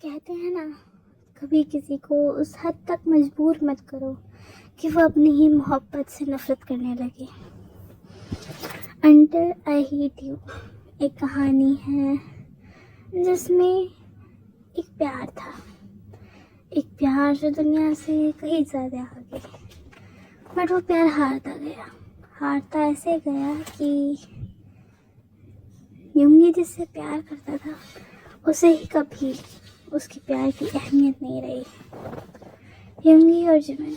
कहते हैं ना, कभी किसी को उस हद तक मजबूर मत करो कि वो अपनी ही मोहब्बत से नफरत करने लगे। अंटिल आई हीट यू एक कहानी है जिसमें एक प्यार था, एक प्यार जो दुनिया से कहीं ज़्यादा आगे, बट वो प्यार हारता ऐसे गया कि युंगी जिससे प्यार करता था उसे ही कभी उसके प्यार की अहमियत नहीं रही। युंगी और जिमिन,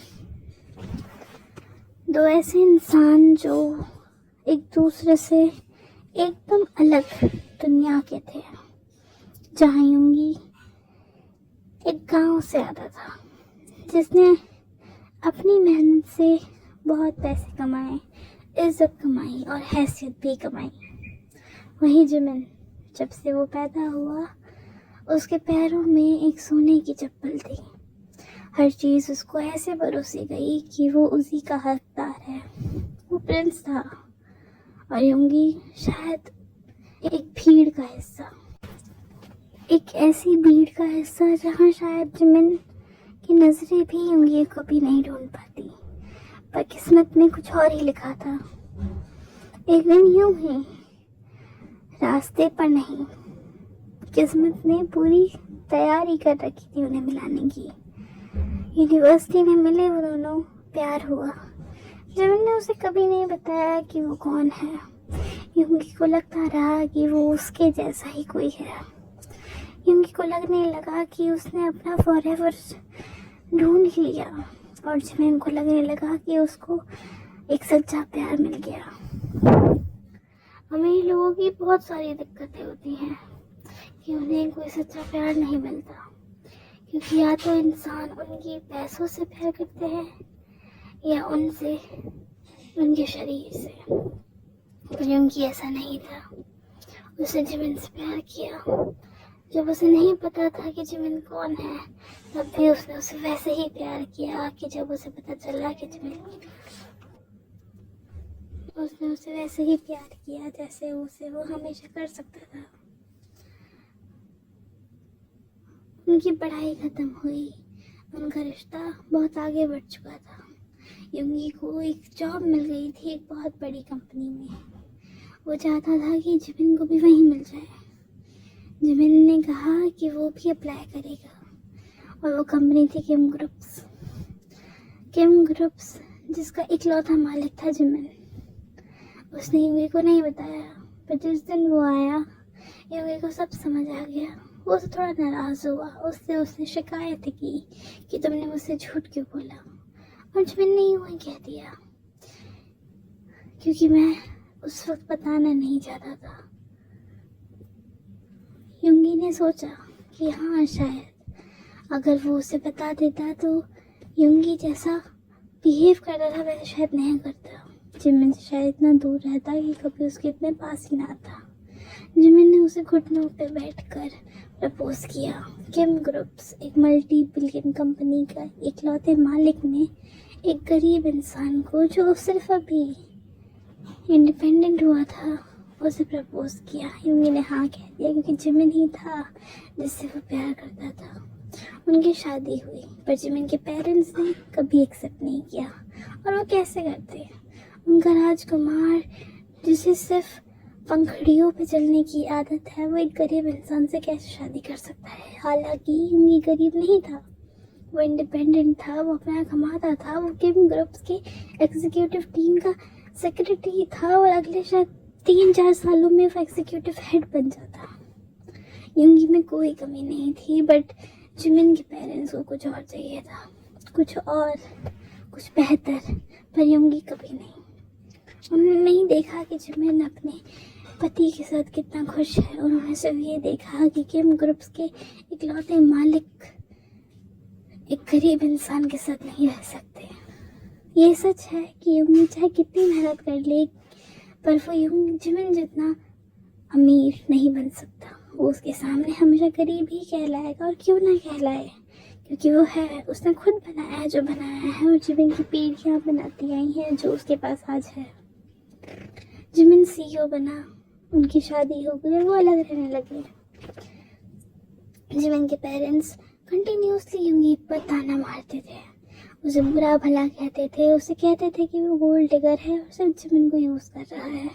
दो ऐसे इंसान जो एक दूसरे से एकदम अलग दुनिया के थे। जहाँ युंगी एक गांव से आता था जिसने अपनी मेहनत से बहुत पैसे कमाए, इज्जत कमाई और हैसियत भी कमाई। वहीं जिमिन, जब से वो पैदा हुआ उसके पैरों में एक सोने की चप्पल थी। हर चीज़ उसको ऐसे परोसी गई कि वो उसी का हकदार है। वो प्रिंस था और युंगी शायद एक भीड़ का हिस्सा, एक ऐसी भीड़ का हिस्सा जहाँ शायद जिमिन की नजरें भी युंगी को कभी नहीं ढूंढ पाती, पर किस्मत में कुछ और ही लिखा था। एक दिन यूं ही रास्ते पर नहीं, किस्मत ने पूरी तैयारी कर रखी थी उन्हें मिलाने की। यूनिवर्सिटी में मिले वो दोनों, प्यार हुआ। जिमिन ने उसे कभी नहीं बताया कि वो कौन है। युंगी को लगता रहा कि वो उसके जैसा ही कोई है। युंगी को लगने लगा कि उसने अपना फॉरएवर ढूंढ लिया और जिमिन को लगने लगा कि उसको एक सच्चा प्यार मिल गया। अमीर लोगों की बहुत सारी दिक्कतें होती हैं कि उन्हें कोई सच्चा प्यार नहीं मिलता, क्योंकि या तो इंसान उनकी पैसों से प्यार करते हैं या उनसे, उनके शरीर से। पर युंगी ऐसा नहीं था। उसने जिमिन से प्यार किया। जब उसे नहीं पता था कि जिमिन कौन है, तब भी उसने उसे वैसे ही प्यार किया कि जब उसे पता चला कि जिमिन, उसने उसे वैसे ही प्यार किया जैसे वो हमेशा कर सकता था। उनकी पढ़ाई खत्म हुई, उनका रिश्ता बहुत आगे बढ़ चुका था। युंगी को एक जॉब मिल गई थी एक बहुत बड़ी कंपनी में। वो चाहता था कि जिमिन को भी वहीं मिल जाए। जिमिन ने कहा कि वो भी अप्लाई करेगा और वो कंपनी थी किम ग्रुप्स, जिसका इकलौता मालिक था जिमिन। उसने युंगी को नहीं बताया, पर जिस दिन वो आया युंगी को सब समझ आ गया। वो उससे थोड़ा नाराज हुआ। उसने शिकायत की कि तुमने मुझसे झूठ क्यों बोला, और जिमिन ने यूं ही कह दिया क्योंकि मैं उस वक्त बताना नहीं चाहता था। युंगी ने सोचा कि हाँ, शायद अगर वो उसे बता देता तो युंगी जैसा बिहेव करता था वैसे शायद नहीं करता। जिमिन से शायद इतना दूर रहता कि कभी उसके इतने पास ही ना आता। जिमिन ने उसे घुटनों पे बैठकर प्रपोज किया। किम ग्रुप्स, एक मल्टी बिलियन कंपनी का इकलौते मालिक ने एक गरीब इंसान को, जो सिर्फ अभी इंडिपेंडेंट हुआ था, उसे प्रपोज किया। युंगी ने हाँ कह दिया क्योंकि जिमिन ही था जिससे वो प्यार करता था। उनकी शादी हुई, पर जिमिन के पेरेंट्स ने कभी एक्सेप्ट नहीं किया। और वो कैसे करते? उनका राजकुमार, जिसे सिर्फ पंखड़ियों पे चलने की आदत है, वो एक गरीब इंसान से कैसे शादी कर सकता है? हालांकि युंगी गरीब नहीं था, वो इंडिपेंडेंट था, वो अपना कमाता था, वो किम ग्रुप्स की एग्जीक्यूटिव टीम का सेक्रेटरी था और अगले शायद 3-4 सालों में वो एग्जीक्यूटिव हेड बन जाता। युंगी में कोई कमी नहीं थी, बट जिमिन के पेरेंट्स को कुछ और चाहिए था, कुछ और, कुछ बेहतर। पर युंगी कभी नहीं, उन्होंने नहीं देखा कि जिमिन अपने पति के साथ कितना खुश है। उन्होंने सिर्फ ये देखा कि किम ग्रुप्स के इकलौते मालिक एक गरीब इंसान के साथ नहीं रह सकते। ये सच है कि युंगी चाहे कितनी मेहनत कर ले, पर वो जिमिन जितना अमीर नहीं बन सकता। वो उसके सामने हमेशा गरीब ही कहलाएगा, और क्यों ना कहलाए, क्योंकि वो है, उसने खुद बनाया जो बनाया है, और जिमिन की पीढ़ियां बनाती आई हैं जो उसके पास आज है। जिमिन सीईओ बना, उनकी शादी हो गई, वो अलग रहने लगे। जिमिन के पेरेंट्स कंटिन्यूसली यूंगी पर ताना मारते थे, उसे बुरा भला कहते थे, उसे कहते थे कि वो गोल्ड डिगर है और सिर्फ जिमिन को यूज कर रहा है।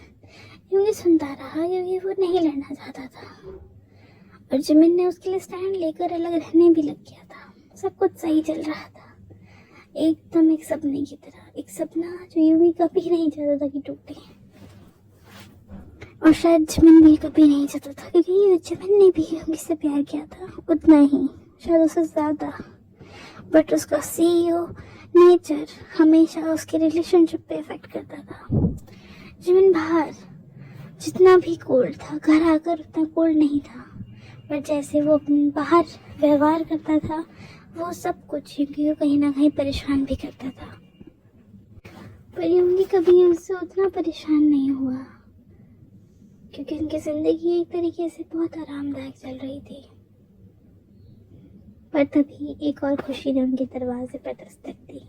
यूंगी सुनता रहा क्योंकि वो नहीं लड़ना चाहता था और जिमिन ने उसके लिए स्टैंड लेकर अलग रहने भी लग गया था। सब कुछ सही चल रहा था, एकदम एक सपने की तरह, एक सपना जो यूंगी कभी नहीं चाहता था कि टूटे। और शायद जिमिन भी कभी नहीं चाहता था, क्योंकि जिमिन ने भी यूंगी से प्यार किया था, उतना ही, शायद उससे ज्यादा। बट उसका सीईओ नेचर हमेशा उसके रिलेशनशिप पे इफेक्ट करता था। जिमिन बाहर जितना भी कोल्ड था, घर आकर उतना कोल्ड नहीं था, पर जैसे वो अपने बाहर व्यवहार करता था वो सब कुछ यूंगी को कहीं ना कहीं परेशान भी करता था। पर यूंगी कभी उससे उतना परेशान नहीं हुआ, क्योंकि उनकी जिंदगी एक तरीके से बहुत आरामदायक चल रही थी। पर तभी एक और खुशी ने उनके दरवाजे पर दस्तक दी,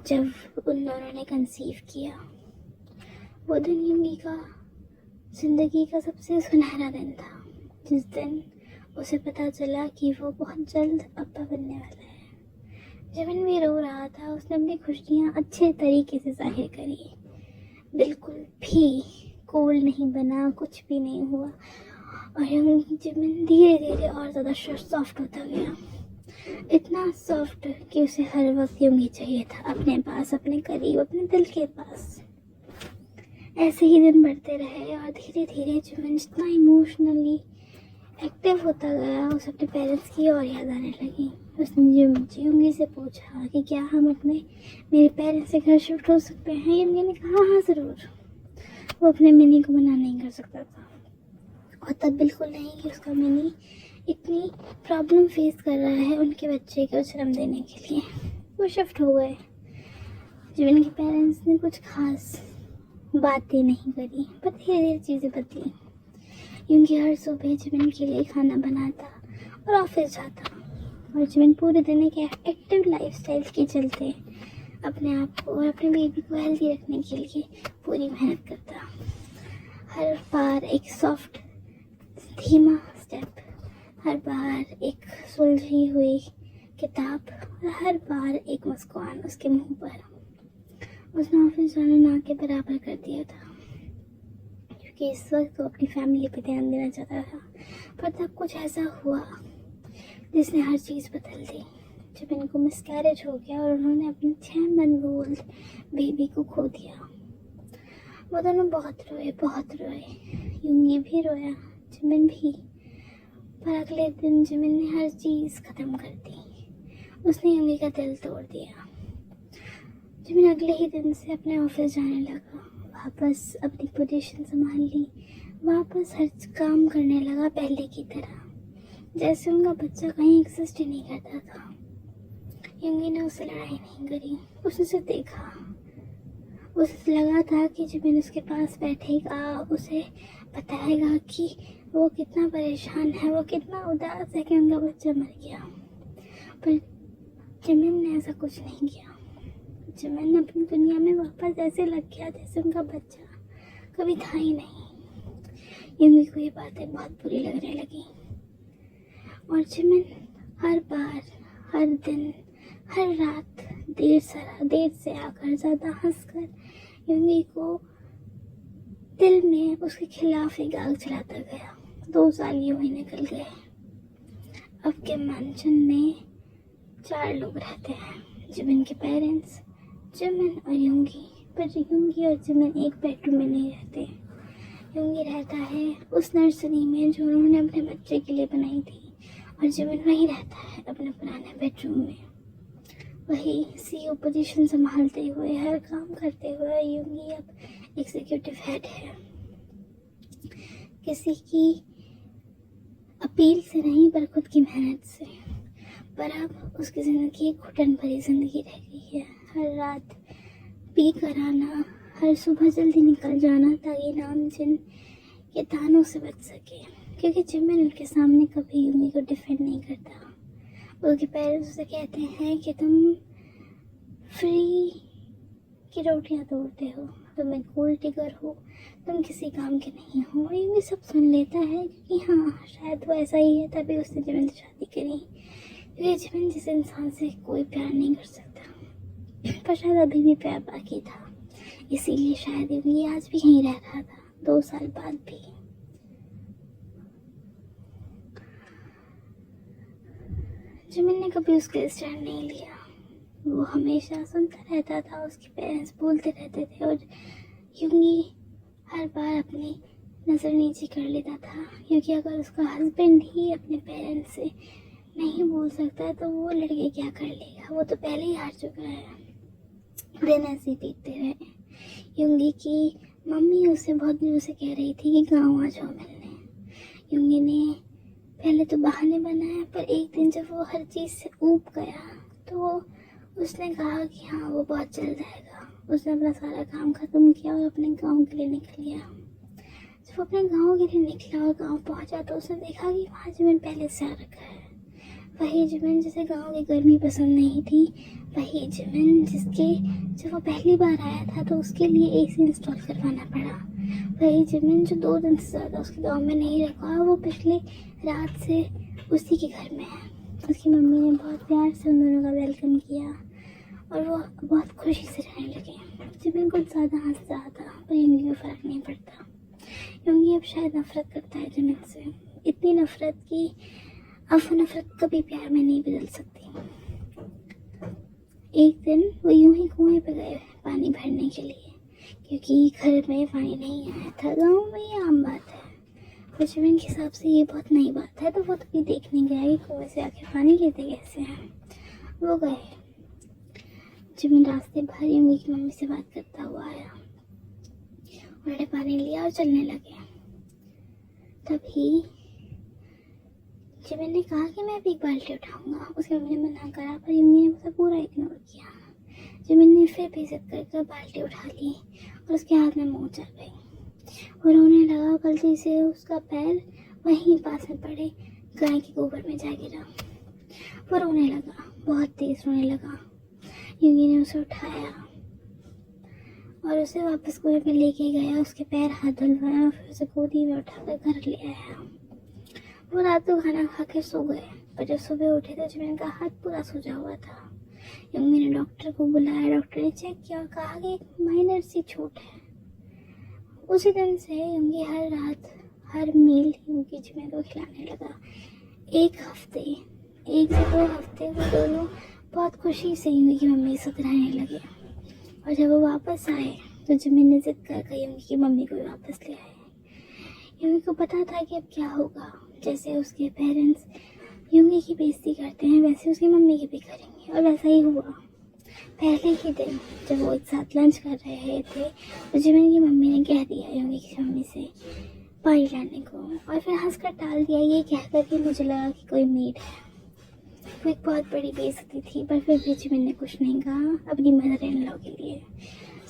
जब उन दोनों ने कंसीव किया। वो दिन यूंगी का जिंदगी का सबसे सुनहरा दिन था, जिस दिन उसे पता चला कि वो बहुत जल्द अब्बा बनने वाला है। जिमिन भी रो रहा था, उसने अपनी खुशियाँ अच्छे तरीके से जाहिर करी, बिल्कुल भी कोल्ड नहीं बना, कुछ भी नहीं हुआ। और जिमिन धीरे धीरे और ज़्यादा सॉफ्ट होता गया, इतना सॉफ्ट कि उसे हर वक्त यूंगी चाहिए था, अपने पास, अपने करीब, अपने दिल के पास। ऐसे ही दिन बढ़ते रहे और धीरे धीरे जिमिन जितना इमोशनली एक्टिव होता गया, उसे अपने पेरेंट्स की और याद आने लगी। उसने यूंगी से पूछा कि क्या हम मेरे पेरेंट्स से घर शिफ्ट हो सकते हैं। यूंगी ने कहा हाँ ज़रूर। वो अपने मिनी को मना नहीं कर सकता था, और तब बिल्कुल नहीं कि उसका मिनी इतनी प्रॉब्लम फेस कर रहा है उनके बच्चे को जन्म देने के लिए। वो शिफ्ट हो गए। जिमिन के पेरेंट्स ने कुछ खास बातें नहीं करी, पर धीरे धीरे चीज़ें बदली। यूंगी हर सुबह जिमिन के लिए खाना बनाता और ऑफिस जाता, और जिमिन पूरे दिन एक एक्टिव लाइफस्टाइल के चलते अपने आप को और अपने बेबी को हेल्दी रखने के लिए पूरी मेहनत करता। हर बार एक सॉफ्ट धीमा स्टेप, हर बार एक सुलझी हुई किताब, और हर बार एक मुस्कान उसके मुंह पर। उसने ऑफिस जाना ना के बराबर कर दिया था, क्योंकि इस वक्त वो अपनी फैमिली पे ध्यान देना चाहता था। पर तब कुछ ऐसा हुआ जिसने हर चीज़ बदल दी। जब इनको मिसकैरेज हो गया और उन्होंने अपने 6 मंथ ओल्ड बेबी को खो दिया। वो दोनों बहुत रोए, बहुत रोए। यूंगी भी रोया, जिमिन भी। पर अगले दिन जिमिन ने हर चीज़ ख़त्म कर दी। उसने यूंगी का दिल तोड़ दिया। जिमिन अगले ही दिन से अपने ऑफिस जाने लगा, वापस अपनी पोजीशन संभाल ली, वापस हर काम करने लगा पहले की तरह, जैसे उनका बच्चा कहीं एग्जिस्ट ही नहीं करता था। यूंगी ने उससे लड़ाई नहीं करी, उसने उसे देखा। उसे लगा था कि जिमिन उसके पास बैठेगा, उसे बताएगा कि वो कितना परेशान है, वो कितना उदास है कि उनका बच्चा मर गया। पर जिमिन ने ऐसा कुछ नहीं किया। जिमिन अपनी दुनिया में वापस ऐसे लग गया जैसे उनका बच्चा कभी था ही नहीं। यूंगी को ये बातें बहुत बुरी लगने लगी, और जिमिन हर बार, हर दिन, हर रात देर से आकर ज़्यादा हंसकर यूंगी को दिल में उसके खिलाफ एक आग जलाता गया। 2 साल यूं ही निकल गए। अब के मैंशन में 4 लोग रहते हैं, जिमिन के पेरेंट्स, जिमिन और यूंगी। पर यूंगी और जिमिन एक बेडरूम में नहीं रहते। यूंगी रहता है उस नर्सरी में जो उन्होंने अपने बच्चे के लिए बनाई थी, और जिमिन वहीं रहता है अपने पुराने बेडरूम में, वही सीईओ पोजीशन संभालते हुए, हर काम करते हुए। यूंगी अब एग्जीक्यूटिव हेड है, किसी की अपील से नहीं पर खुद की मेहनत से। पर अब उसकी ज़िंदगी एक घुटन भरी ज़िंदगी रह गई है। हर रात पी कर आना, हर सुबह जल्दी निकल जाना, ताकि नामजिन के तानों से बच सके, क्योंकि जिमिन उनके सामने कभी यूंगी को डिफेंड नहीं करता। उनके पेरेंट्स उसे कहते हैं कि तुम फ्री की रोटियां तोड़ते हो, तुम एक गोल्ड डिगर हो, तुम किसी काम के नहीं हो। ये सब सुन लेता है कि हाँ शायद वो ऐसा ही है, तभी उसने जिमिन से शादी करी। क्योंकि जिमिन जिस इंसान से कोई प्यार नहीं कर सकता, पर शायद अभी भी प्यार बाकी था, इसीलिए शायद ये आज भी यहीं रह रहा था 2 साल बाद भी। जिमिन ने कभी उसका स्टैंड नहीं लिया। वो हमेशा सुनता रहता था, उसके पेरेंट्स बोलते रहते थे, और यूंगी हर बार अपनी नज़र नीचे कर लेता था, क्योंकि अगर उसका हस्बैंड ही अपने पेरेंट्स से नहीं बोल सकता तो वो लड़के क्या कर लेगा। वो तो पहले ही हार चुका है। दिन ऐसे बीतते रहे। यूंगी की मम्मी उसे बहुत दिनों से कह रही थी कि गाँव आ जाओ मिलने। यूंगी ने पहले तो बहाने बनाए, पर एक दिन जब वो हर चीज़ से ऊब गया तो उसने कहा कि हाँ वो बहुत जल्द आएगा। उसने अपना सारा काम ख़त्म किया और अपने गांव के लिए निकल गया। जब वो अपने गांव के लिए निकला और गांव पहुंचा तो उसने देखा कि वहाँ जिमिन पहले से आ रखा है। वही जिमिन जिसे गांव की गर्मी पसंद नहीं थी, वही जिमिन जिसके जब वो पहली बार आया था तो उसके लिए एसी इंस्टॉल करवाना पड़ा। वही जिमिन जो 2 दिन से ज़्यादा उसके गाँव में नहीं रखा, वो पिछले रात से उसी के घर में है। उसकी मम्मी ने बहुत प्यार से उन दोनों का वेलकम किया और वो बहुत खुशी से रहने लगे। जिमिन कुछ ज़्यादा हंस रहा था, पर यूंगी को फ़र्क नहीं पड़ता। यूंगी अब शायद नफरत करता है जिमिन से, इतनी नफरत कि अब वो नफरत कभी प्यार में नहीं बदल सकती। एक दिन वो यूं ही कुएं पे गए पानी भरने के लिए, क्योंकि घर में पानी नहीं आया था। गाँव में ये आम बात है, पर जिमिन के हिसाब से ये बहुत नई बात है, तो वो तभी देखने गया कि कुएं से आके पानी लेते कैसे हैं। वो गए। जिमिन रास्ते भर यूंगी की मम्मी से बात करता हुआ आया। उन्होंने पानी लिया और चलने लगे। तभी जिमिन ने कहा कि मैं भी एक बाल्टी उठाऊंगा। उसकी मम्मी ने मना करा, पर यूंगी ने उसे पूरा इग्नोर किया। जिमिन ने फिर भी जिद करके बाल्टी उठा ली और उसके हाथ में मुँह चल गई। वो रोने लगा। गलती से उसका पैर वहीं पास में पड़े गाय के गोबर में जा गिरा। वो रोने लगा, बहुत तेज रोने लगा। यूंगी ने उसे उठाया और उसे वापस कुएं पे लेके गया। उसके पैर हाथ धुलवाया, फिर उसे गोदी में उठाकर घर ले आया। वो रात को खाना खा के सो गए, पर जब सुबह उठे तो जिमिन का हाथ पूरा सूजा हुआ था। यूंगी ने डॉक्टर को बुलाया। डॉक्टर ने चेक किया और कहा कि एक माइनर सी चोट है। उसी दिन से यूंगी हर रात हर मील यूंगी जिमिन को खिलाने लगा। 1 हफ्ते 1 से 2 हफ्ते वो दोनों बहुत खुशी से यूंगी की मम्मी से रहने लगे। और जब वो वापस आए तो जिमिन ने जिद कर यूंगी की मम्मी को भी वापस ले आए। यूंगी को पता था कि अब क्या होगा। जैसे उसके पेरेंट्स यूंगी की बेइज्जती करते हैं, वैसे उसकी मम्मी की भी करेंगे, और वैसा ही हुआ। पहले ही दिन जब वो एक साथ लंच कर रहे थे तो जिमिन की मम्मी ने कह दिया यूंगी की मम्मी से पानी लाने को, और फिर हंसकर टाल दिया ये कहकर कि मुझे लगा कि कोई मेड है। वो एक बहुत बड़ी बेइज्जती थी, पर फिर भी जिमिन ने कुछ नहीं कहा अपनी मदर इन लॉ के लिए।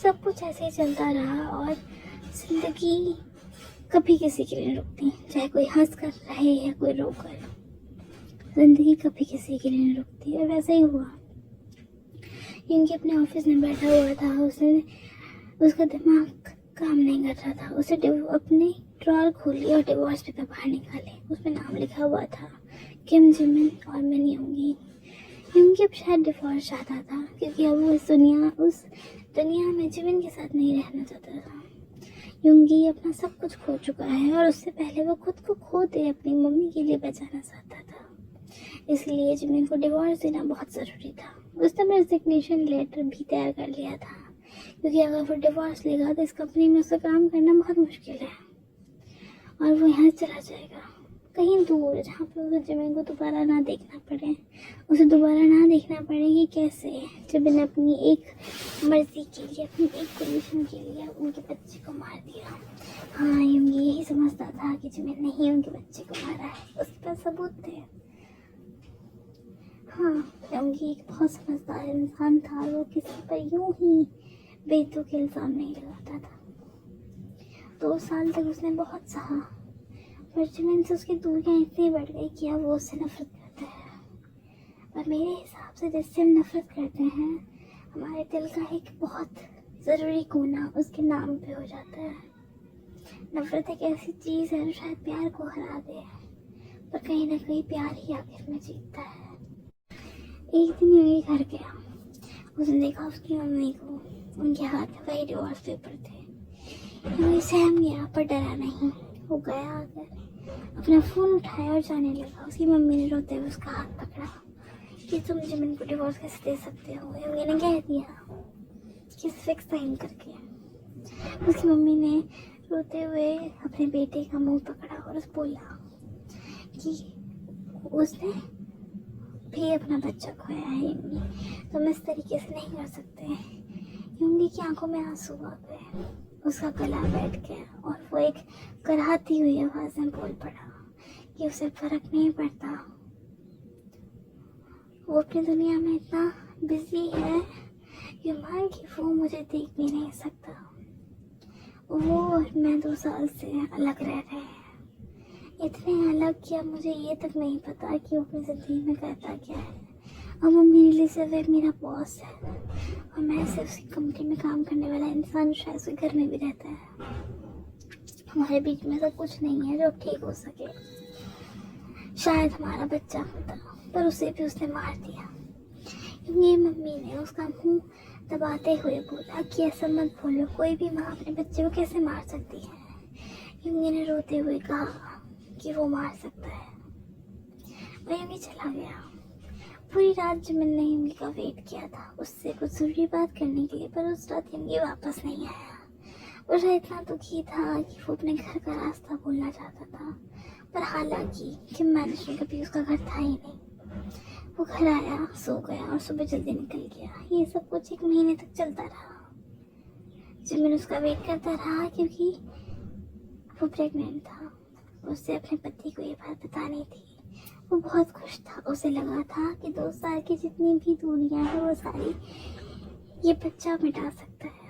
सब कुछ ऐसे ही चलता रहा और जिंदगी कभी किसी के लिए नहीं रुकती, चाहे कोई हंस कर रहे या कोई रो कर। जिंदगी कभी किसी के लिए नहीं रुकती, और वैसा ही हुआ। यूंगी अपने ऑफिस में बैठा हुआ था। उसका दिमाग काम नहीं कर रहा था। उसे अपने ड्रॉअर खोली और डिवोर्स पेपर बाहर निकाले। उसमें नाम लिखा हुआ था किम जिमिन और मैं यूंगी। यूंगी अब शायद डिवोर्स चाहता था, क्योंकि अब वो उस दुनिया में जिमिन के साथ नहीं रहना चाहता था। यूंगी अपना सब कुछ खो चुका है, और उससे पहले वो खुद को खो दे अपनी मम्मी के लिए बचाना चाहता था। इसलिए जिमिन को डिवोर्स देना बहुत ज़रूरी था। उसने अपना रेजिग्नेशन लेटर भी तैयार कर लिया था, क्योंकि अगर वो डिवोर्स लेगा तो इस कंपनी में उसे काम करना बहुत मुश्किल है, और वो यहाँ चला जाएगा कहीं दूर, जहाँ पे उसे जिमिन को दोबारा ना देखना पड़े। उसे दोबारा ना देखना पड़े कि कैसे जिमिन ने अपनी एक मर्जी के लिए, अपनी एक कंडीशन के लिए उनके बच्चे को मार दिया। हाँ, यूंगी यही समझता था कि जिमिन ने ही उनके बच्चे को मारा है, उसके पास सबूत थे। हाँ, यूंगी एक बहुत समझदार इंसान था। वो किसी पर यूं ही बेतुके इल्ज़ाम नहीं लगाता था। 2 साल तक उसने बहुत सहा, पर जिमिन से उसकी दूरियां इतनी बढ़ गई कि अब वो उससे नफरत करता है। पर मेरे हिसाब से जिससे हम नफरत करते हैं, हमारे दिल का एक बहुत ज़रूरी कोना उसके नाम पे हो जाता है। नफरत एक ऐसी चीज़ है जो शायद प्यार को हरा दे, पर कहीं ना कहीं प्यार ही आखिर में जीतता है। एक दिन यूं घर गया, उसने देखा उसकी मम्मी को, उनके हाथ में वही डिवोर्स पेपर थे। यूं सहम गया पर डरा नहीं। वो गया आकर अपना फ़ोन उठाया और जाने लगा। उसकी मम्मी ने रोते हुए उसका हाथ पकड़ा कि तुम जिमिन को डिवोर्स कैसे दे सकते हो। यूंगी ने कह दिया कि फिक्स साइन करके। उसकी मम्मी ने रोते हुए अपने बेटे का मुंह पकड़ा और बोला कि उसने भी अपना बच्चा खोया है यूंगी, तुम इस तरीके से नहीं कर सकते। यूंगी की आंखों में आंसू आ गए, उसका गला बैठ गया और वो एक कराहती हुई आवाज में बोल पड़ा कि उसे फर्क नहीं पड़ता। वो अपनी दुनिया में इतना बिजी है कि मान कि वो मुझे देख भी नहीं सकता। वो और मैं 2 साल से अलग रह रहे हैं, इतने अलग कि अब मुझे ये तक नहीं पता कि वो अपनी जिंदगी में करता क्या है। और वो मेरे लिए सिर्फ एक मेरा बॉस है और मैं सिर्फ उसकी कंपनी में काम करने वाला इंसान शायद उसके घर में भी रहता है। हमारे बीच में ऐसा कुछ नहीं है जो अब ठीक हो सके। शायद हमारा बच्चा होता, पर उसे भी उसने मार दिया। ये मम्मी ने उसका मुंह दबाते हुए बोला कि ऐसा मत बोलो, कोई भी माँ अपने बच्चे को कैसे मार सकती है। यूंगी ने रोते हुए कहा कि वो मार सकता है। और यूंगी चला गया। पूरी रात जिमिन ने यूंगी का वेट किया था, उससे कुछ जरूरी बात करने के लिए, पर उस रात यूंगी वापस नहीं आया। वो शायद इतना दुखी था कि वो अपने घर का रास्ता भूलना चाहता था, पर हालांकि कि मैनेजर कभी उसका घर था ही नहीं। वो घर आया, सो गया और सुबह जल्दी निकल गया। ये सब कुछ 1 महीने तक चलता रहा। जिमिन उसका वेट करता रहा क्योंकि वो प्रेग्नेंट था। उसे अपने पति को ये बात बतानी थी। वो बहुत खुश था, उसे लगा था कि 2 साल की जितनी भी दूरियां हैं वो सारी ये बच्चा मिटा सकता है।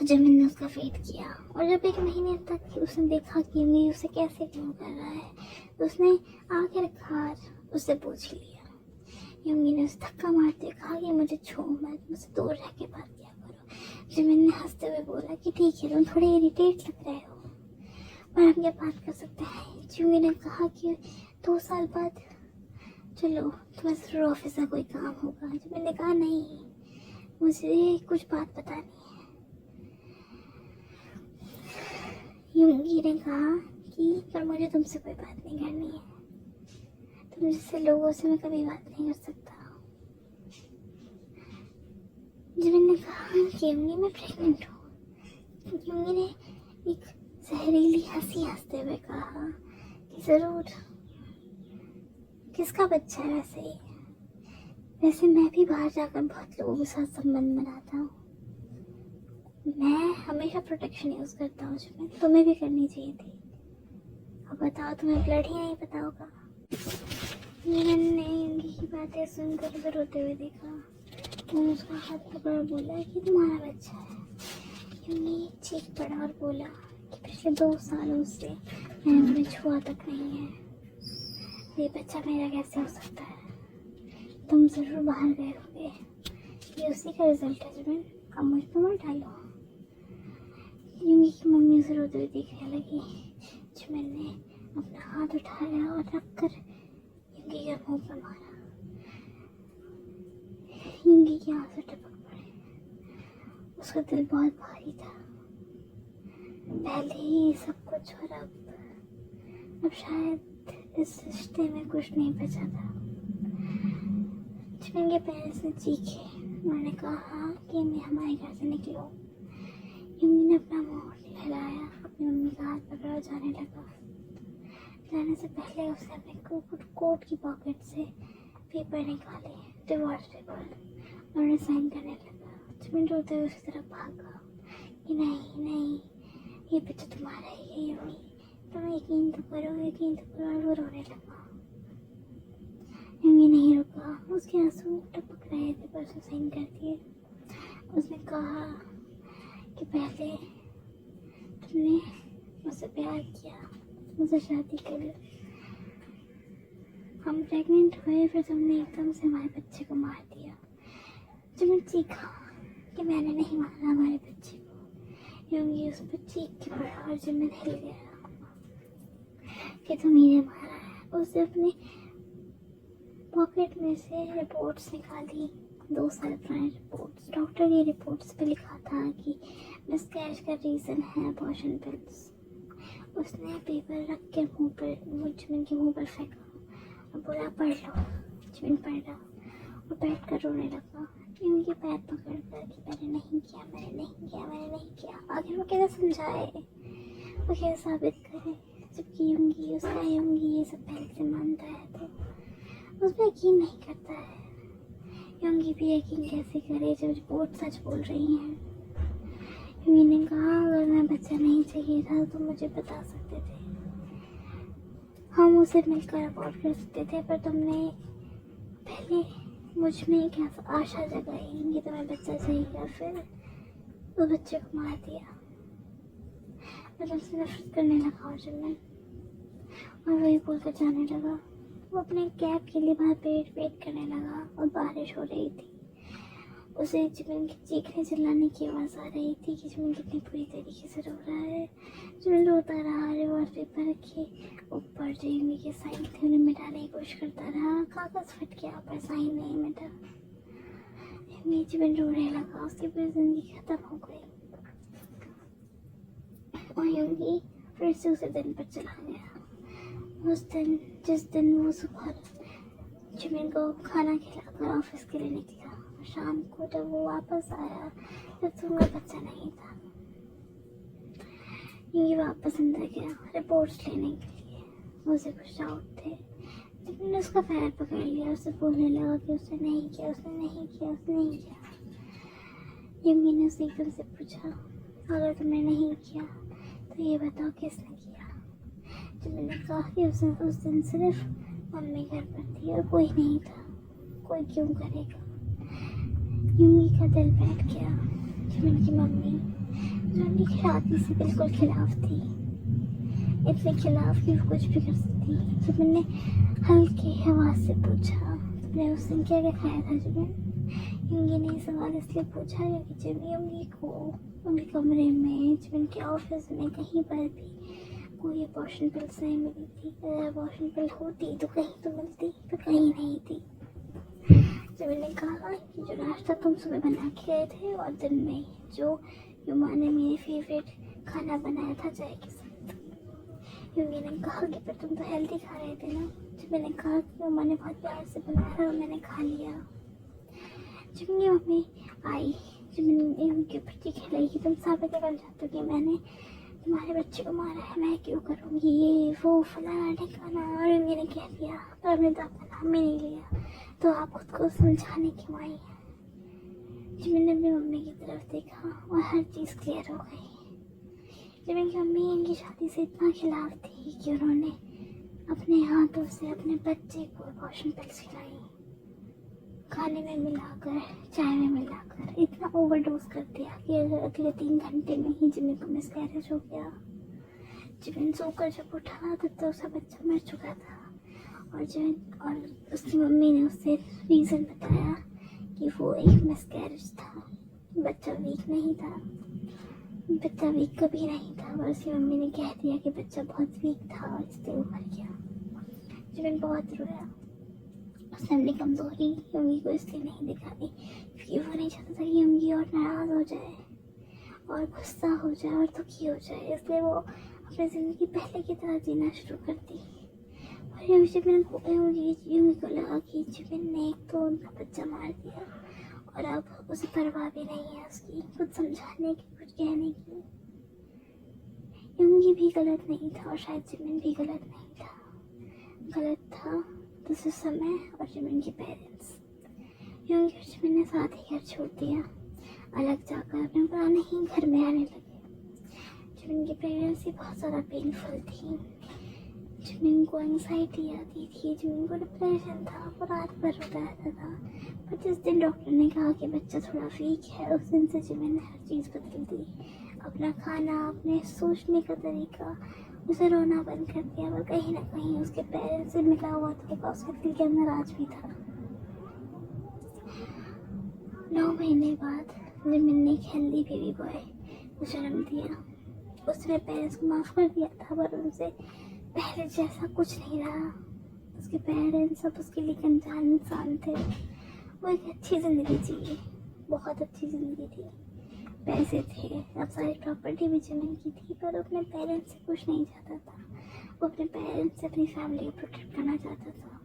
जिमिन ने उसका वेट किया और जब 1 महीने तक उसने देखा कि यूंगी उसे कैसे क्यों कर रहा है, तो उसने आखिरकार उससे पूछ लिया। यूंगी ने उसे धक्का मारते कहा कि मुझे छू मत, मुझसे दूर रह के बात किया करो। जिमिन ने हंसते हुए बोला कि ठीक है, तुम थोड़े इरिटेट लग रहे हो, पर हम ये बात कर सकते हैं। यूंगी ने कहा कि 2 साल बाद चलो तुम्हें जरूर ऑफिस का कोई काम होगा। जिमिन ने कहा नहीं, मुझे कुछ बात बतानी है। यूंगी ने कहा कि पर मुझे तुमसे कोई बात नहीं करनी है, तुम जैसे लोगों से मैं कभी बात नहीं कर सकता। जिमिन ने कहा कि यूंगी मैं प्रेग्नेंट हूँ। यूंगी ने एक जहरीली हंसी हंसते हुए कहा कि जरूर, किसका बच्चा है वैसे मैं भी बाहर जाकर बहुत लोगों के साथ संबंध बनाता हूँ। मैं हमेशा प्रोटेक्शन यूज करता हूँ, जिमिन तुम्हें भी करनी चाहिए थी। अब बताओ, तुम्हें ब्लड ही नहीं पता होगा। जिमिन ने यूंगी की बातें सुनकर उधर रोते हुए देखा। उन्होंने उसका हाथ पकड़ बोला कि तुम्हारा बच्चा है। यूंगी चीख पड़ा और बोला कि पिछले 2 सालों से मैंने तुम्हें छुआ तक नहीं है, ये बच्चा मेरा कैसे हो सकता है। तुम जरूर बाहर गए होगे, ये उसी का रिजल्ट है। जिमिन अब मुझ पर मत डालो। यूंगी की मम्मी उसे रोते हुए देखने लगी। जिमिन ने अपना हाथ उठाया और रखकर यूंगी के मुंह पर मारा। यूंगी की आंसू टपक पड़े, उसका दिल बहुत भारी था। पहले ही सब कुछ और अब शायद इस रिश्ते में कुछ नहीं बचा था। जिमिन के पेरेंट्स ने चीखे, उन्होंने कहा कि मैं हमारे घर से निकलो। यूंगी ने अपना मुंह हिलाया, अपनी मम्मी का हाथ पकड़ा और जाने लगा। जाने से पहले उसने अपने कोट की पॉकेट से पेपर निकाले, डिवोर्स पेपर, और उन्हें साइन करने लगा। जिमिन रोते हुए उसकी तरफ भागा कि नहीं, ये बच्चा तुम्हारा ही है यूंगी, तुम यकीन तो करो। और वो रोने लगा। यूंगी नहीं रुका, उसके आंसू टपक रहे थे, पर उसने साइन कर दिए। उसने कहा कि पहले तुमने मुझसे प्यार किया, मुझसे शादी करी, हम प्रेग्नेंट हुए, फिर तुमने एकदम से हमारे बच्चे को मार दिया। जिमिन चीखा कि मैंने नहीं मारा हमारे बच्चे को। योंगी उस पर चीख के पड़ा और जिमिन हिल गया कि तुम्हें मारा है। उसने अपने पॉकेट में से रिपोर्ट्स निकाली, 2 साल पुरानी रिपोर्ट्स। डॉक्टर की रिपोर्ट्स पे लिखा था कि मिसकैरेज का रीज़न है अबॉर्शन पिल्स। उसने पेपर रख के मुंह पर, जिमिन के मुंह पर फेंका और बोला पढ़ लो। जिमिन पढ़ रहा और बैठ कर रोने लगा। उनके पैर पकड़ कर कि मैंने नहीं किया, मैंने नहीं किया, मैंने नहीं किया। आखिर वो कैसे समझाए, वो कैसे साबित करे, जबकि योंगी उसका योंगी ये सब पहले से मानता है तो उस पर यकीन नहीं करता है। योंगी भी यकीन कैसे करे जब रिपोर्ट सच बोल रही हैं। योंगी ने कहा अगर मैं बच्चा नहीं चाहिए था तो मुझे बता सकते थे, हम उसे मिलकर अबॉर्ट कर सकते थे, पर तुमने पहले मुझ में एक आशा जगाई कि तुम्हें बच्चा चाहिए, फिर उस बच्चे को मार दिया। मैं तुमसे नफरत करने लगा और जिमिन और वही बोलकर जाने लगा। वो अपने कैब के लिए बाहर वेट करने लगा और बारिश हो रही थी। उसे जिमिन के चीखने चिल्लाने की आवाज़ आ रही थी कि जिमिन कितनी बुरी तरीके से रो रहा है। जिमिन रोता रहा, रिवॉर्ड पेपर रखे ऊपर जो योंगी के साइन थे उन्हें मिटाने की कोशिश करता रहा। कागज़ फट गया पर साइन नहीं मिटा। योंगी जिमिन रोने लगा, उसकी पूरी जिंदगी खत्म हो गई और योंगी फिर से उसी दिन पर चला गया। उस दिन जिस दिन वो सुबह जिमिन को खाना खिलाकर ऑफिस के लिए निकला, शाम को जब वो वापस आया तब तो उनका बच्चा नहीं था। ये वापस अंदर गया रिपोर्ट्स लेने के लिए। मुझे कुछ डाउट थे। जिमिन ने उसका पैर पकड़ लिया, उससे बोलने लगा कि उसने नहीं किया, उसने नहीं किया, उसने नहीं किया। योंगी ने उसे एकदम से पूछा अगर तुमने नहीं किया तो ये बताओ किसने किया। जिमिन ने कहा कि उस दिन सिर्फ मम्मी घर पर थी और कोई नहीं था, कोई क्यों करेगा। योंगी का दिल बैठ गया। जिमिन की मम्मी जो उनकी शादी से बिल्कुल खिलाफ थी, इतने खिलाफ कि वो कुछ भी कर सकती। जिमिन ने हल्की आवाज से पूछा तुमने उस दिन क्या क्या खाया था जिमिन। योंगी ने सवाल इसलिए पूछा क्योंकि जिमिन योंगी को उनके कमरे में, जिमिन के ऑफिस में, कहीं पर भी कोई अबॉर्शन पिल्स नहीं मिली थी। अगर अबॉर्शन पिल होती तो कहीं तो मिलती, तो कहीं नहीं थी। जिमिन ने कहा कि जो नाश्ता तुम सुबह बना के गए थे और दिन में जो युमा ने मेरे फेवरेट खाना बनाया था चाय के साथ। योंगी ने कहा कि पर तुम तो हेल्दी खा रहे थे ना। जिमिन ने कहा कि युमा ने बहुत प्यार से बनाया था और मैंने खा लिया। जिमिन की मम्मी आई। जिमिन ने उनके प्रति खिलाई कि तुम साबित कर चाहते हो कि मैंने तुम्हारे बच्चे को मारा है, मैं क्यों करूँगी, ये वो फलाना ठिकाना। और योंगी ने कह दिया पर हमने तो आपका नाम ही नहीं लिया, तो आप खुद को समझाने की माई है। जिमिन ने अपनी मम्मी की तरफ देखा और हर चीज़ क्लियर हो गई। जिमिन की मम्मी इनकी शादी से इतना खिलाफ थी कि उन्होंने अपने हाथों से अपने बच्चे को अबॉर्शन पिल्स खिलाई, खाने में मिलाकर, चाय में मिलाकर। इतना ओवरडोज कर दिया कि अगले 3 घंटे में ही जिमिन को मिसकैरेज हो गया। जिमिन सोकर जब उठा तब तो उसका बच्चा मर चुका था और उसकी मम्मी ने उससे रीज़न बताया कि वो एक मिसकैरेज था, बच्चा वीक नहीं था, बच्चा वीक कभी नहीं था। और उसकी मम्मी ने कह दिया कि बच्चा बहुत वीक था और इसलिए वो मर गया। जिमिन बहुत रोया। उसने अपनी कमजोरी योंगी को इसलिए नहीं दिखाई क्योंकि वो नहीं चाहता था कि योंगी और नाराज़ हो जाए और गुस्सा हो जाए और दुखी हो जाए, इसलिए वो अपनी ज़िंदगी पहले की तरह जीना शुरू कर दी। और योंगी को लगा कि जिमिन ने एक तो उनका बच्चा मार दिया और अब उसे परवाह भी नहीं है उसकी कुछ समझाने की, कुछ कहने की। योंगी भी गलत नहीं था और शायद जिमिन भी गलत नहीं था। गलत था तो समय और जिमिन के पेरेंट्स। योंगी और जिमिन ने साथ ही घर छोड़ दिया, अलग जाकर अपने पुराने ही घर में आने लगे। जिमिन की प्रेगनेंसी बहुत ज़्यादा पेनफुल थी। जिमिन को एंग्जाइटी आती थी, जिमिन को डिप्रेशन था, वो रात भर रोता रहता था। पर जिस दिन डॉक्टर ने कहा कि बच्चा थोड़ा वीक है, उस दिन से जिमिन ने हर चीज़ बदल दी। अपना खाना, अपने सोचने का तरीका, उसे रोना बंद कर दिया। पर कहीं ना कहीं उसके पेरेंट्स से मिला हुआ धोखा उसके दिल के अंदर आज भी था। 9 महीने बाद जिमिन ने एक हेल्दी बेबी बॉय को जन्म दिया। उसने पेरेंट्स को माफ़ कर दिया था, पर उनसे पहले जैसा कुछ नहीं रहा। उसके पेरेंट्स अब उसके लिए एक अनजान इंसान थे। वो एक अच्छी ज़िंदगी जी, बहुत अच्छी ज़िंदगी थी, पैसे थे, अब सारी प्रॉपर्टी भी जिमिन की थी, पर वो अपने पेरेंट्स से कुछ नहीं चाहता था। वो अपने पेरेंट्स से अपनी फैमिली को प्रोटेक्ट करना चाहता था।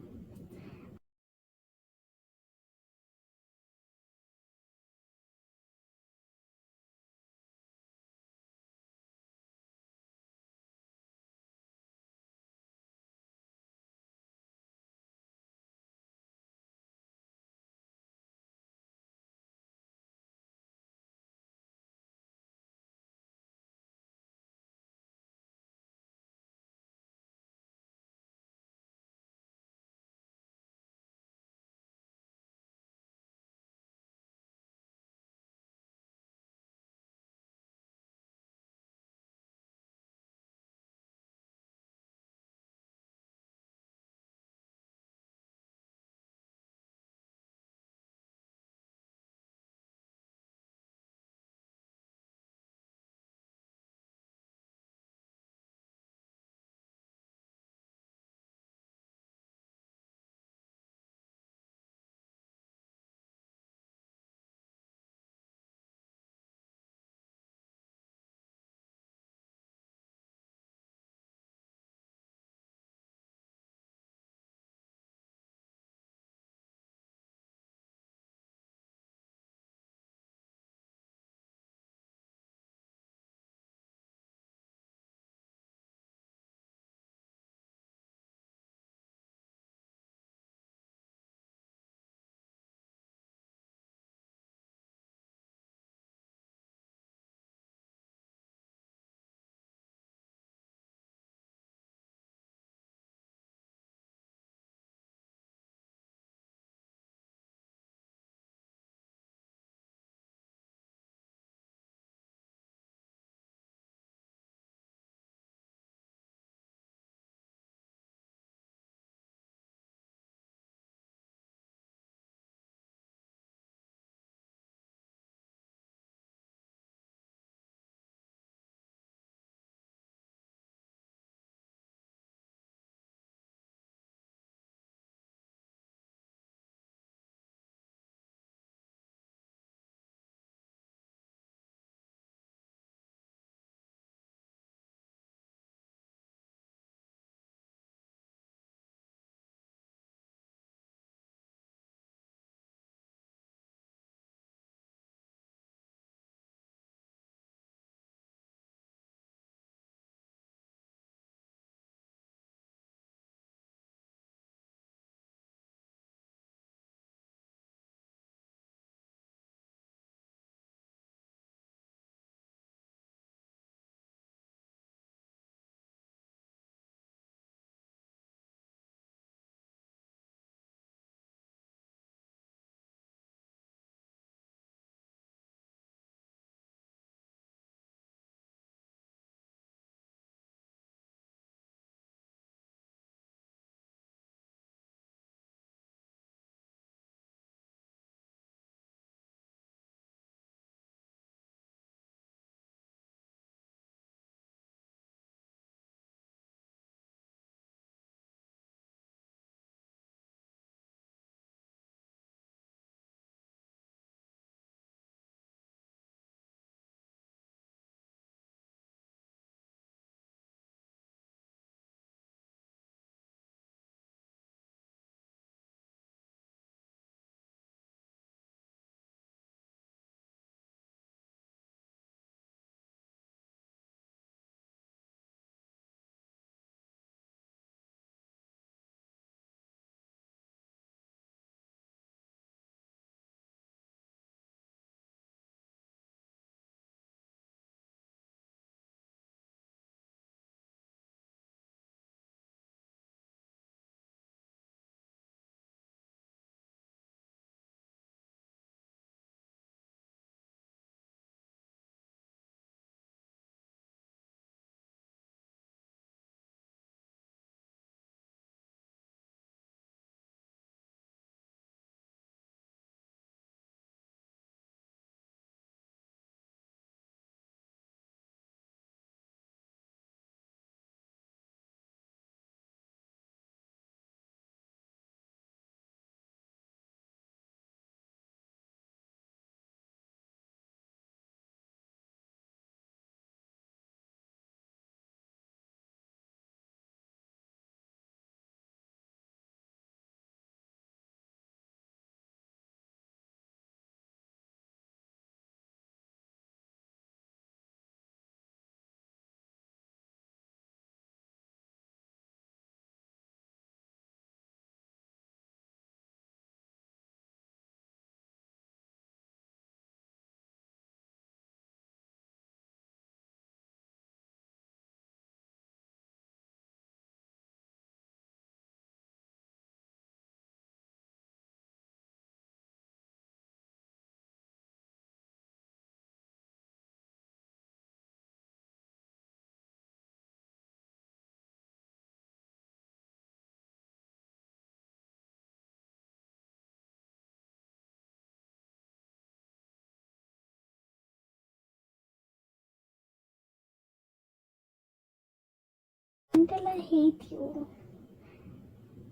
हेट यू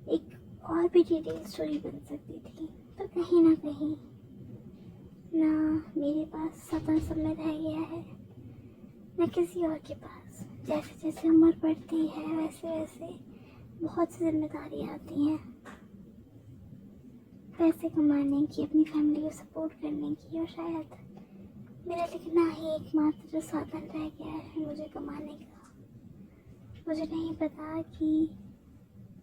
एक और भी डिटेल स्टोरी बन सकती थी, पर कहीं ना कहीं ना मेरे पास सपन समय रह गया है, न किसी और के पास। जैसे जैसे उम्र बढ़ती है वैसे वैसे बहुत सी जिम्मेदारी आती हैं, पैसे कमाने की, अपनी फैमिली को सपोर्ट करने की, और शायद मेरा लिखना ही एकमात्र साधन रह गया है मुझे कमाने का। मुझे नहीं पता कि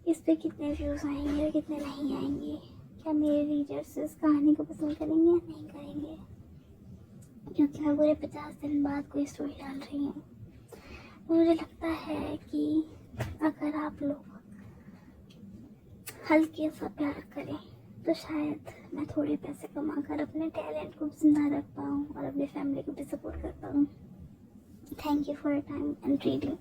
इस पे कितने व्यूज़ आएंगे और कितने नहीं आएंगे, क्या मेरे रीडर्स इस कहानी को पसंद करेंगे या नहीं करेंगे, क्योंकि मैं पूरे 50 दिन बाद कोई स्टोरी डाल रही हूँ। मुझे लगता है कि अगर आप लोग हल्के सा प्यार करें तो शायद मैं थोड़े पैसे कमाकर अपने टैलेंट को जिंदा रख पाऊँ और अपनी फैमिली को भी सपोर्ट कर पाऊँ। Thank you for your time and reading.